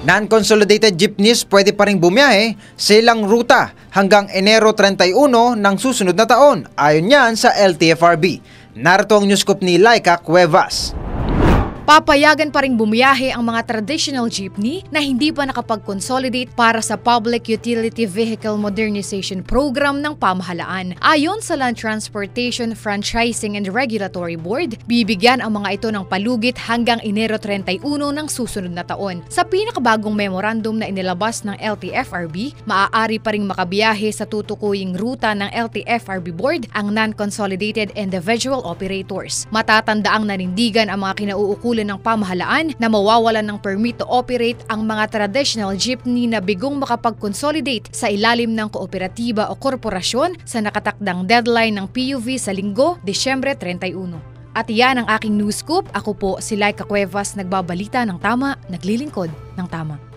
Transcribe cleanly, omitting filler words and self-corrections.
Non-consolidated jeepneys pwede pa ring bumiyahe sa ilang ruta hanggang Enero 31 ng susunod na taon, ayon yan sa LTFRB. Narito ang newscoop ni Laika Cuevas. Papayagan pa ring bumiyahe ang mga traditional jeepney na hindi pa nakapag-consolidate para sa Public Utility Vehicle Modernization Program ng pamahalaan. Ayon sa Land Transportation Franchising and Regulatory Board, bibigyan ang mga ito ng palugit hanggang Enero 31 ng susunod na taon. Sa pinakabagong memorandum na inilabas ng LTFRB, maaari pa ring makabiyahe sa tutukuying ruta ng LTFRB Board ang non-consolidated individual operators. Matatandaang nanindigan ang mga kinauukulan ng pamahalaan na mawawalan ng permit to operate ang mga traditional jeepney na bigong makapag-consolidate sa ilalim ng kooperatiba o korporasyon sa nakatakdang deadline ng PUV sa linggo, Disyembre 31. At iyan ang aking news scoop. Ako po si Laika Cuevas, nagbabalita ng tama, naglilingkod ng tama.